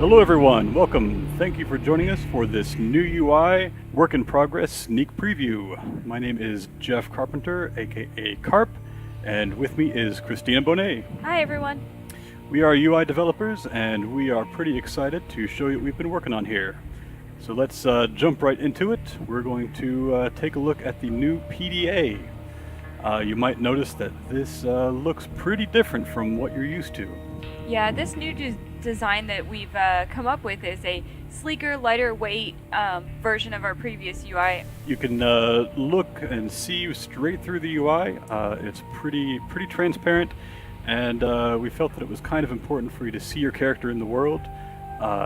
Hello everyone, welcome. Thank you for joining us for this new UI work in progress sneak preview. My name is Geoff Carpenter, aka Carp, and with me is Christina Bonet. Hi everyone. We are UI developers and we are pretty excited to show you what we've been working on here. So let's jump right into it. We're going to take a look at the new PDA. You might notice that this looks pretty different from what you're used to. Yeah, this new design that we've come up with is a sleeker, lighter weight version of our previous UI. You can look and see straight through the UI. It's pretty transparent, and we felt that it was kind of important for you to see your character in the world,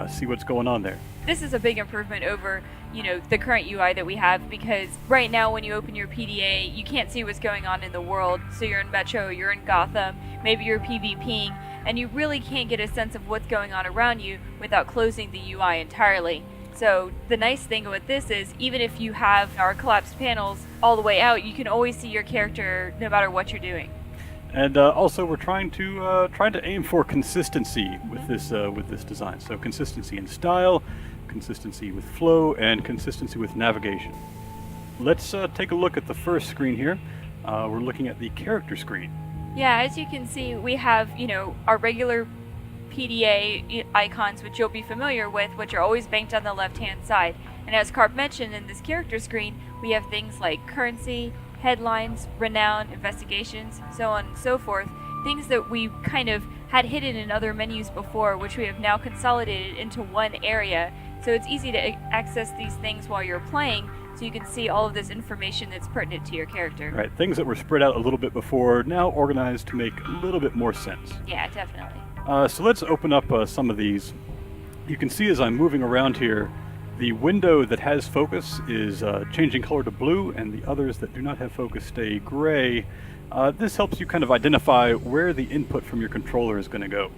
see what's going on there. This is a big improvement over, the current UI that we have, because right now when you open your PDA, you can't see what's going on in the world. So you're in Metro, you're in Gotham, maybe you're PvPing, and you really can't get a sense of what's going on around you without closing the UI entirely. So the nice thing with this is, even if you have our collapsed panels all the way out, you can always see your character no matter what you're doing. And also, we're trying to aim for consistency with this design. So consistency in style, consistency with flow, and consistency with navigation. Let's take a look at the first screen here. We're looking at the character screen. Yeah, as you can see, we have, our regular PDA icons, which you'll be familiar with, which are always banked on the left-hand side. And as Carp mentioned, in this character screen, we have things like currency, headlines, renown, investigations, so on and so forth. Things that we kind of had hidden in other menus before, which we have now consolidated into one area. So it's easy to access these things while you're playing, so you can see all of this information that's pertinent to your character. Right, things that were spread out a little bit before, now organized to make a little bit more sense. Yeah, definitely. So let's open up some of these. You can see as I'm moving around here, the window that has focus is changing color to blue, and the others that do not have focus stay gray. This helps you kind of identify where the input from your controller is going to go.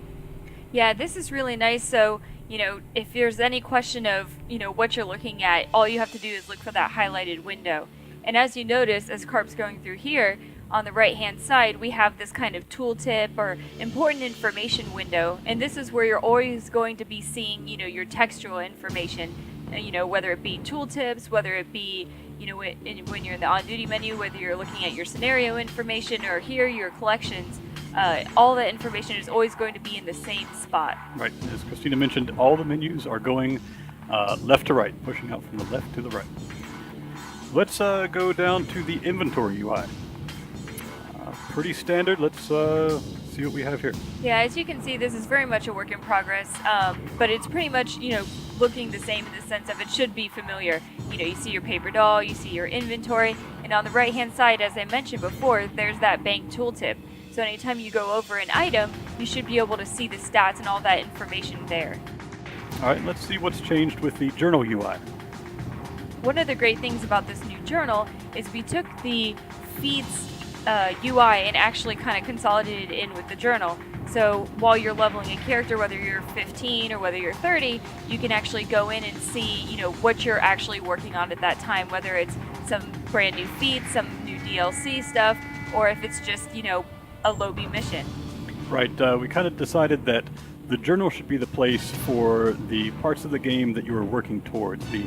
Yeah, this is really nice. So, if there's any question of, what you're looking at, all you have to do is look for that highlighted window. And as you notice, as Carp's going through here, on the right-hand side, we have this kind of tooltip or important information window. And this is where you're always going to be seeing, your textual information. Whether it be tooltips, whether it be, when you're in the on-duty menu, whether you're looking at your scenario information or here, your collections, all that information is always going to be in the same spot. Right, as Christina mentioned, all the menus are going left to right, pushing out from the left to the right. Let's go down to the inventory UI. Pretty standard. Let's see what we have here. Yeah, as you can see, this is very much a work in progress, but it's pretty much, looking the same in the sense of it should be familiar. You see your paper doll, you see your inventory, and on the right-hand side, as I mentioned before, there's that bank tooltip. So anytime you go over an item, you should be able to see the stats and all that information there. All right, let's see what's changed with the journal UI. One of the great things about this new journal is we took the feeds UI and actually kind of consolidated it in with the journal. So while you're leveling a character, whether you're 15 or whether you're 30, you can actually go in and see, what you're actually working on at that time, whether it's some brand new feats, some new DLC stuff, or if it's just, a lobby mission. Right, we kind of decided that the journal should be the place for the parts of the game that you are working towards, the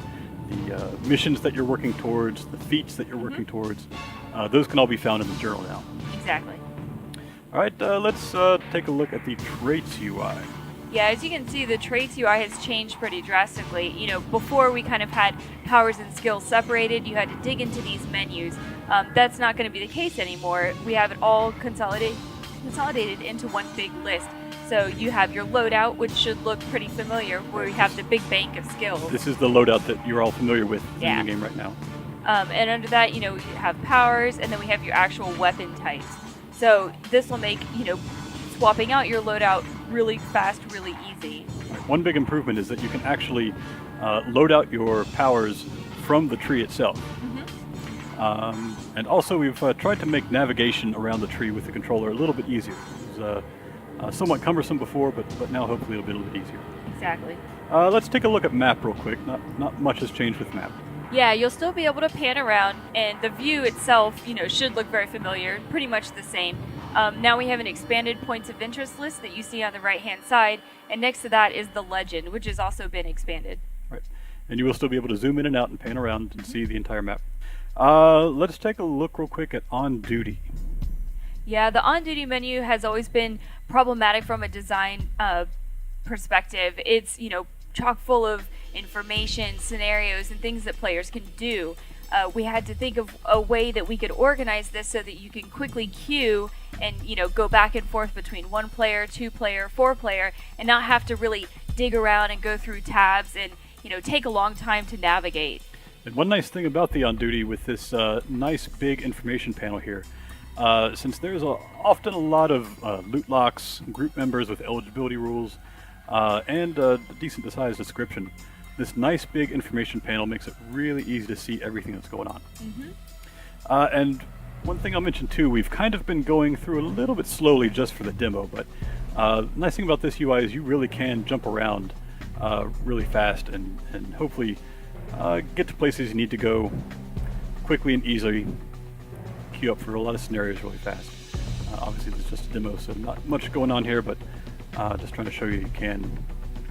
missions that you're working towards, the feats that you're working towards. Those can all be found in the journal now. Exactly. All right, let's take a look at the traits UI. Yeah, as you can see, the traits UI has changed pretty drastically. Before we kind of had powers and skills separated, you had to dig into these menus. That's not going to be the case anymore. We have it all consolidated into one big list. So you have your loadout, which should look pretty familiar, where we have the big bank of skills. This is the loadout that you're all familiar with in the game right now. And under that, we have powers, and then we have your actual weapon types. So this will make, swapping out your loadout really fast, really easy. One big improvement is that you can actually load out your powers from the tree itself. And also we've tried to make navigation around the tree with the controller a little bit easier. It was somewhat cumbersome before, but now hopefully it'll be a little bit easier. Exactly. Let's take a look at map real quick. Not much has changed with map. Yeah, you'll still be able to pan around, and the view itself, should look very familiar, pretty much the same. Now we have an expanded points of interest list that you see on the right-hand side, and next to that is the legend, which has also been expanded. Right. And you will still be able to zoom in and out and pan around and see the entire map. Let's take a look real quick at On Duty. Yeah, the On Duty menu has always been problematic from a design perspective. It's, chock full of information, scenarios, and things that players can do. We had to think of a way that we could organize this so that you can quickly queue and go back and forth between 1 player, 2 player, 4 player, and not have to really dig around and go through tabs and take a long time to navigate. And one nice thing about the On Duty with this nice big information panel here, since there's often a lot of loot locks, group members with eligibility rules, and a decent sized description, this nice big information panel makes it really easy to see everything that's going on. And one thing I'll mention too, we've kind of been going through a little bit slowly just for the demo, but the nice thing about this UI is you really can jump around really fast and hopefully get to places you need to go quickly and easily, queue up for a lot of scenarios really fast. Obviously this is just a demo, so not much going on here, but just trying to show you can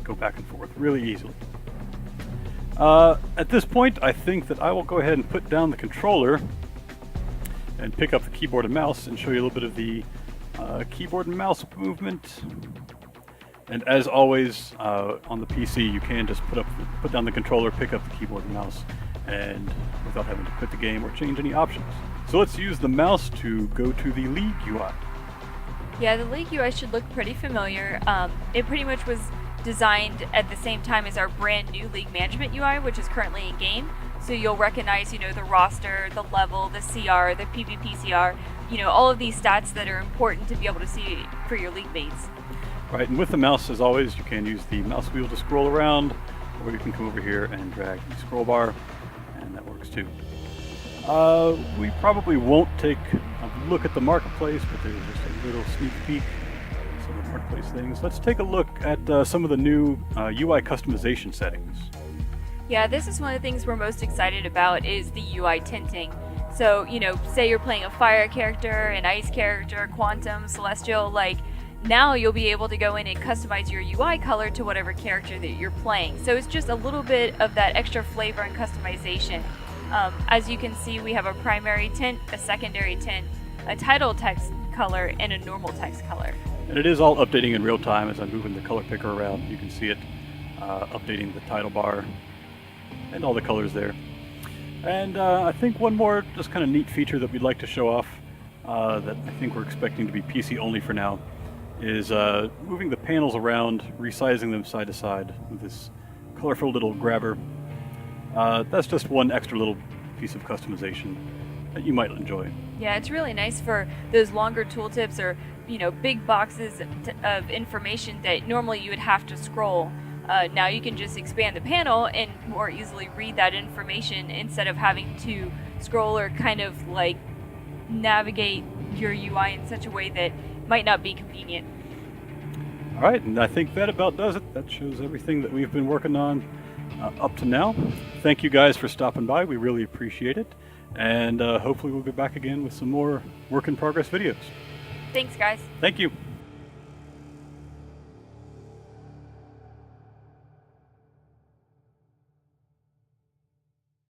go back and forth really easily. At this point, I think that I will go ahead and put down the controller and pick up the keyboard and mouse and show you a little bit of the keyboard and mouse movement. And as always, on the PC, you can just put down the controller, pick up the keyboard and mouse, and without having to quit the game or change any options. So let's use the mouse to go to the League UI. Yeah, the League UI should look pretty familiar. It pretty much was designed at the same time as our brand new League Management UI, which is currently in game. So you'll recognize, the roster, the level, the CR, the PvP CR, all of these stats that are important to be able to see for your league mates. Right, and with the mouse, as always, you can use the mouse wheel to scroll around, or you can come over here and drag the scroll bar, and that works too. We probably won't take a look at the marketplace, but there's just a little sneak peek at some of the marketplace things. Let's take a look at some of the new UI customization settings. Yeah, this is one of the things we're most excited about is the UI tinting. So, say you're playing a fire character, an ice character, quantum, celestial, now you'll be able to go in and customize your UI color to whatever character that you're playing. So it's just a little bit of that extra flavor and customization. As you can see, we have a primary tint, a secondary tint, a title text color, and a normal text color. And it is all updating in real time as I'm moving the color picker around. You can see it updating the title bar and all the colors there. And I think one more just kind of neat feature that we'd like to show off that I think we're expecting to be PC only for now is moving the panels around, resizing them side to side with this colorful little grabber. That's just one extra little piece of customization that you might enjoy. Yeah, it's really nice for those longer tooltips or big boxes of information that normally you would have to scroll. Now you can just expand the panel and more easily read that information instead of having to scroll or kind of navigate your UI in such a way that might not be convenient. All right, and I think that about does it. That shows everything that we've been working on up to now. Thank you guys for stopping by. We really appreciate it. And hopefully we'll be back again with some more work in progress videos. Thanks, guys. Thank you.